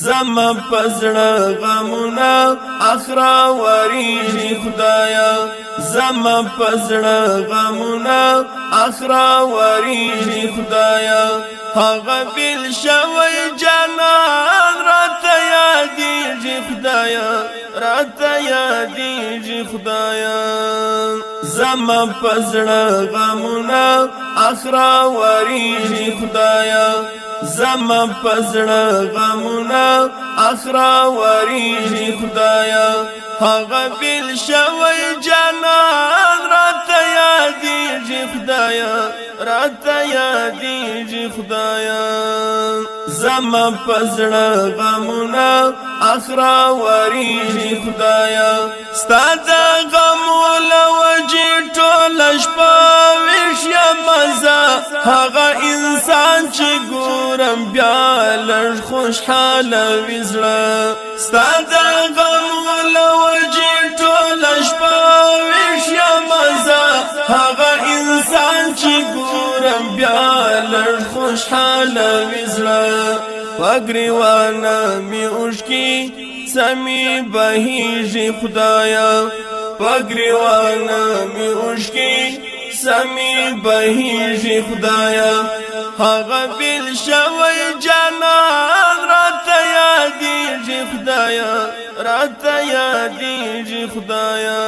زما پزړه غمونه اخرا وریږي خدایا زما پزړه غمونه اخرا وریږي خدایا هغه بل شوی جانان راته یادېږي خدایا راته یادېږي خدایا زما پزړه غمونه اخرا وریږي خدایا زما پزړه غمونه اخرا وریږي خدایا هغه بل شوی جانان راته یادېږي خدایا راته یادېږي خدایا زما پزړه غمونه اخرا وریږي خدایا ستا د غمو له وجې ټوله شپه ویښ یمه زه هغه انسان چې ګورم بیا لږ خوشحاله وي زړه ستا د غمو له وجې ټوله شپه ویښ یمه زه هغه انسان چې ګورم بیا لږ خوشحاله وي زړه په ګریوانه مې اوښکې سمې بهیږي خدایا په ګریوانه مې اوښکې سمې بهیږي خدایا هغه بل شوی جانان راته یادېږي خدایا راته یادېږي خدایا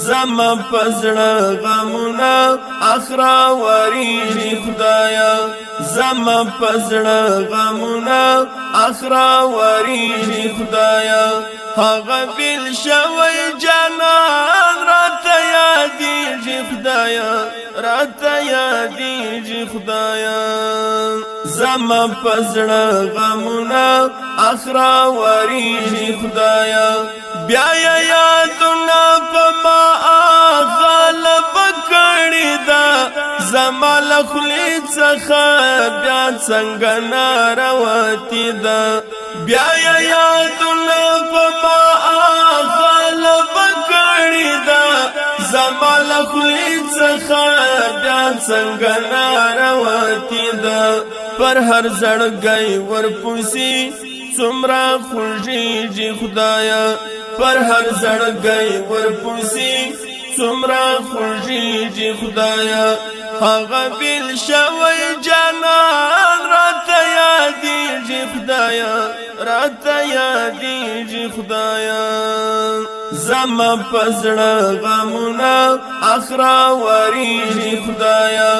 زما پزړه غمونه اخرا وریږي خدایا زما پزړه غمونه اخرا وریږي خدایا هغه بل شوی جانان راته یادېږي خدایا راته یادېږي خدایا زما پزړه غمونه اخرا وریږي خدایا بیا یادونه په ما غالب کړی دا زما له خولې څخه بیا څنګه ناروتې ده بیا یادونه په ما غالب کړی دا زما له خولې څخه بیا څنګه ناروتې ده پر هر زړګی ورپسې څومره خوږېږي خدایا پر هر زړګی ورپسې څومره خوږېږي خدایا هغه بل شوی جانان راته یادېږي خدایا راته یادېږي خدایا زما پزړه غمونه اخرا وریږي خدایا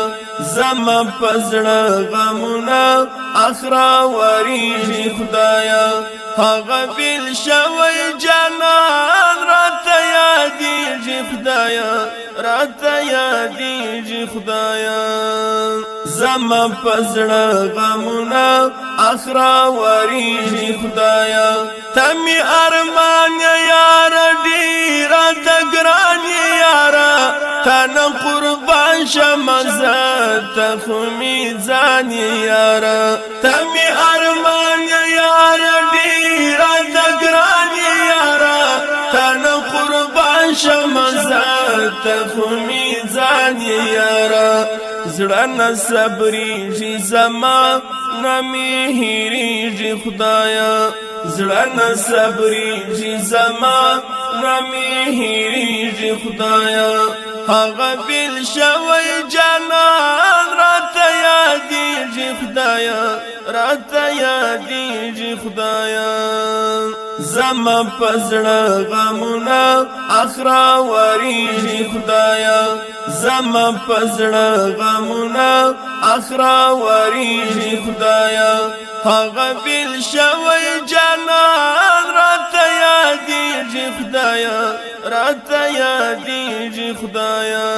زما پزړه غمونه اخرا وریږي خدایا هغه بل شوی جانان راته یادېږي خدایا راته یادېږي خدایا زما پزړه غمونه اخرا وریږي خدایا ته مې ارمان یاره ډېره د ګران یاره تا نه قربان شمه زه ته خو مې ځان یاره ته مې ارمان یاره ډېره د ګران یاره تا نه قربان شمه زه ته خو مې ځان یاره زړه نه صبرېږي زما نه مې هېرېږي خدایا زړه نه صبرېږي زما نه مې هېرېږي خدایا هغه بل شوی جانان راته یادېږي خدایا راته یادېږي خدایا زما پزړه غمونه اخرا وریږي خدایا زما پزړه غمونه اخرا وریږي خدایا هغه بل شوی جانان راته یادېږي خدایا راته یادېږي خدایا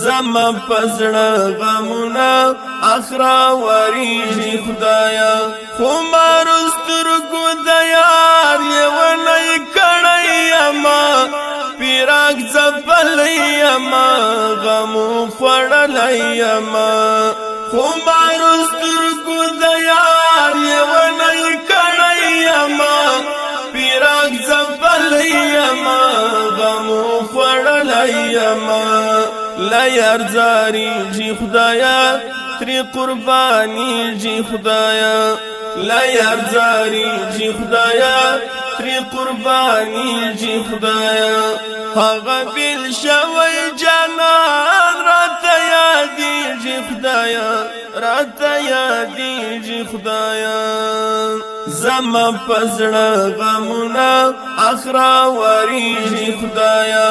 زما پزړه غمونه اخرا وریږي خدایا خو مارو سترګو د یار یونی کړی یما پیراک ځپلی یما غمو خوړلی یما خو مارو سترګو د یار یونی کړی یما پیراک ځپلی یما غمو خوړلی یما لا یار زاریږي خدایا تری قربانیږي خدایا لا یارزاریږي خدایا تری قربانیږي خدایا هغه بیل شوی جانان راته یادیږي خدایا راته یادیږي خدایا زما پزړه غمونه اخرا وریږي خدایا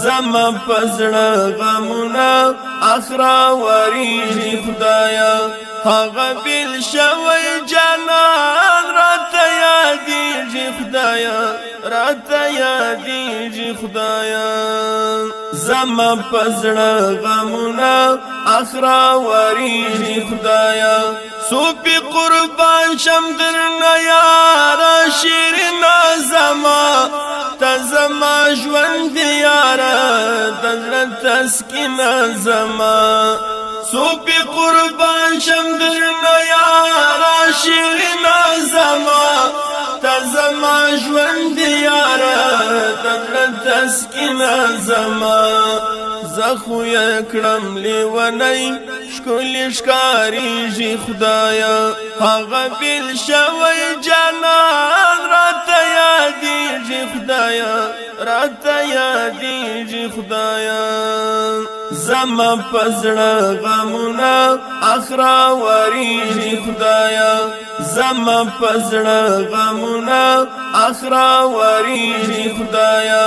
زما پزړه غمونه اخرا وریږي خدایا هغه بیل شوی جانان راته یادیږي خدایا راته یادیږي خدایا زما پزړه غمونه اخرا وریږي خدایا سوپی قربان شم درنه یاره شیرینه زما ته زما ژوند یاره د زړه تسکینه زما سوپی قربان شم درنه یاره شیرینه زما ته زما ژوند یاره د زړه تسکینه زما زه خو یې کړم لیونی ښکلي ښکاریږي خدایا هغه بیل شوی جانان راته یادیږي خدایا راته یادیږي خدایا زما پزړه غمونه اخرا وریږي خدایا زما پزړه غمونه اخرا وریږي خدایا